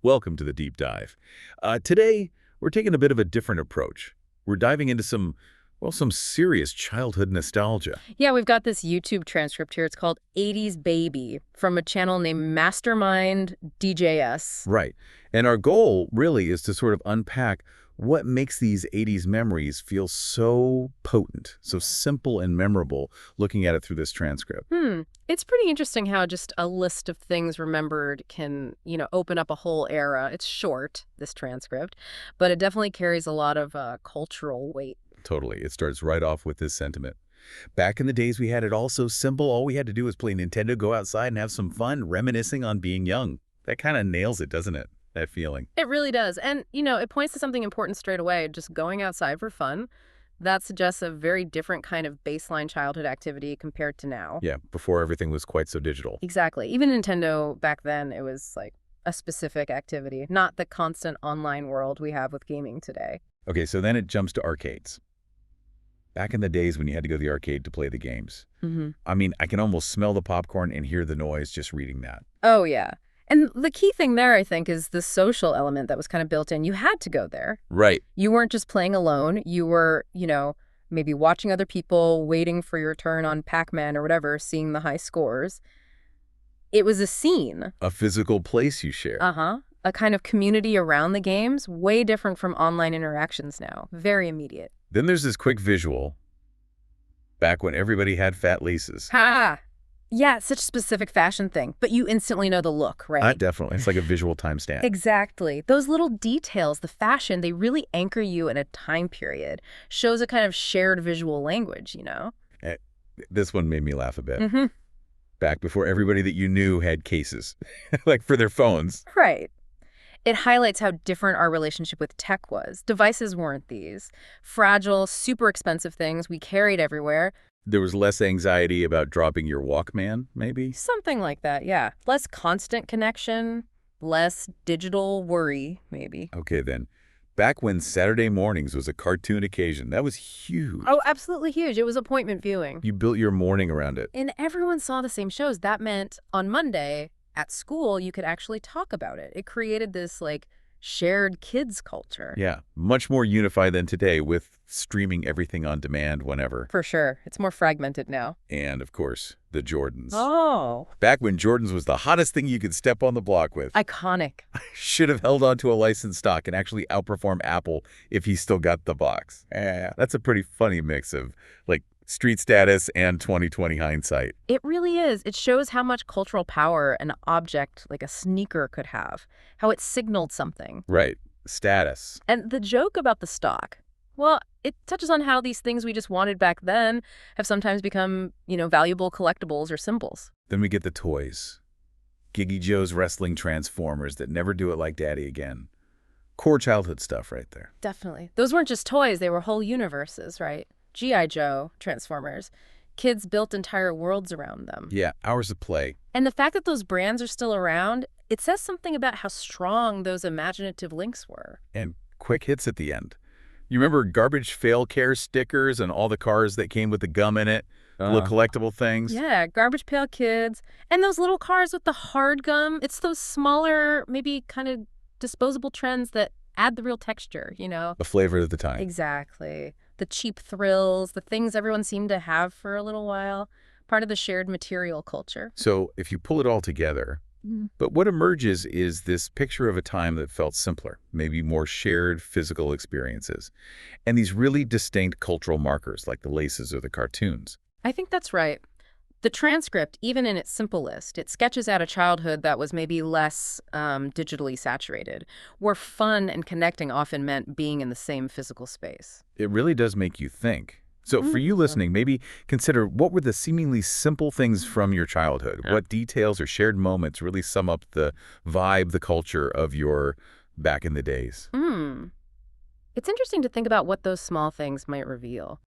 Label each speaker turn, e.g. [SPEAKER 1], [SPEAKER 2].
[SPEAKER 1] Welcome to the deep dive. Today, we're taking a bit of a different approach. We're diving into some serious childhood nostalgia.
[SPEAKER 2] Yeah, we've got this YouTube transcript here. It's called 80s Baby from a channel named Mastermind DJS.
[SPEAKER 1] Right. And our goal really is to sort of unpack what makes these 80s memories feel so potent, so simple and memorable, looking at it through this transcript.
[SPEAKER 2] It's pretty interesting how just a list of things remembered can, open up a whole era. It's short, this transcript, but it definitely carries a lot of cultural weight.
[SPEAKER 1] Totally. It starts right off with this sentiment. Back in the days, we had it all so simple. All we had to do was play Nintendo, go outside, and have some fun, reminiscing on being young. That kind of nails it, doesn't it? That feeling.
[SPEAKER 2] It really does. And, it points to something important straight away, just going outside for fun. That suggests a very different kind of baseline childhood activity compared to now.
[SPEAKER 1] Yeah, before everything was quite so digital.
[SPEAKER 2] Exactly. Even Nintendo back then, it was like a specific activity, not the constant online world we have with gaming today.
[SPEAKER 1] Okay, so then it jumps to arcades. Back in the days when you had to go to the arcade to play the games. I mean, I can almost smell the popcorn and hear the noise just reading that.
[SPEAKER 2] Oh, yeah. And the key thing there, I think, is the social element that was kind of built in. You had to go there.
[SPEAKER 1] Right.
[SPEAKER 2] You weren't just playing alone. You were, maybe watching other people, waiting for your turn on Pac-Man or whatever, seeing the high scores. It was a scene.
[SPEAKER 1] A physical place you share.
[SPEAKER 2] A kind of community around the games, way different from online interactions now. Very immediate.
[SPEAKER 1] Then there's this quick visual. Back when everybody had fat laces.
[SPEAKER 2] Ha! Yeah, such a specific fashion thing, but you instantly know the look, right?
[SPEAKER 1] Definitely. It's like a visual timestamp.
[SPEAKER 2] Exactly. Those little details, the fashion, they really anchor you in a time period. Shows a kind of shared visual language,
[SPEAKER 1] This one made me laugh a bit. Back before everybody that you knew had cases, like for their phones.
[SPEAKER 2] Right. It highlights how different our relationship with tech was. Devices weren't these fragile, super expensive things we carried everywhere.
[SPEAKER 1] There was less anxiety about dropping your Walkman, maybe?
[SPEAKER 2] Something like that, yeah. Less constant connection, less digital worry, maybe.
[SPEAKER 1] Okay, then. Back when Saturday mornings was a cartoon occasion, that was huge.
[SPEAKER 2] Oh, absolutely huge. It was appointment viewing.
[SPEAKER 1] You built your morning around it.
[SPEAKER 2] And everyone saw the same shows. That meant on Monday at school, you could actually talk about it. It created this, shared kids culture.
[SPEAKER 1] Yeah, much more unified than today with streaming everything on demand whenever.
[SPEAKER 2] For sure. It's more fragmented now.
[SPEAKER 1] And, of course, the Jordans.
[SPEAKER 2] Oh.
[SPEAKER 1] Back when Jordans was the hottest thing you could step on the block with.
[SPEAKER 2] Iconic.
[SPEAKER 1] Should have held on to a licensed stock and actually outperform Apple if he still got the box. That's a pretty funny mix of, street status and 2020 hindsight.
[SPEAKER 2] It really is. It shows how much cultural power an object like a sneaker could have, how it signaled something.
[SPEAKER 1] Right. Status.
[SPEAKER 2] And the joke about the stock, well, it touches on how these things we just wanted back then have sometimes become, valuable collectibles or symbols.
[SPEAKER 1] Then we get the toys. Giggy Joe's wrestling transformers that never do it like Daddy again. Core childhood stuff right there.
[SPEAKER 2] Definitely. Those weren't just toys. They were whole universes, right? G.I. Joe, Transformers. Kids built entire worlds around them.
[SPEAKER 1] Yeah, hours of play.
[SPEAKER 2] And the fact that those brands are still around, it says something about how strong those imaginative links were.
[SPEAKER 1] And quick hits at the end. You remember garbage fail care stickers and all the cars that came with the gum in it? Little collectible things?
[SPEAKER 2] Yeah, Garbage Pail Kids. And those little cars with the hard gum. It's those smaller, maybe kind of disposable trends that add the real texture,
[SPEAKER 1] The flavor of the time.
[SPEAKER 2] Exactly. The cheap thrills, the things everyone seemed to have for a little while, part of the shared material culture.
[SPEAKER 1] So if you pull it all together, but what emerges is this picture of a time that felt simpler, maybe more shared physical experiences, and these really distinct cultural markers like the laces or the cartoons.
[SPEAKER 2] I think that's right. The transcript, even in its simplest, it sketches out a childhood that was maybe less digitally saturated, where fun and connecting often meant being in the same physical space.
[SPEAKER 1] It really does make you think. So for you listening, maybe consider what were the seemingly simple things from your childhood? Yeah. What details or shared moments really sum up the vibe, the culture of your back in the days?
[SPEAKER 2] It's interesting to think about what those small things might reveal.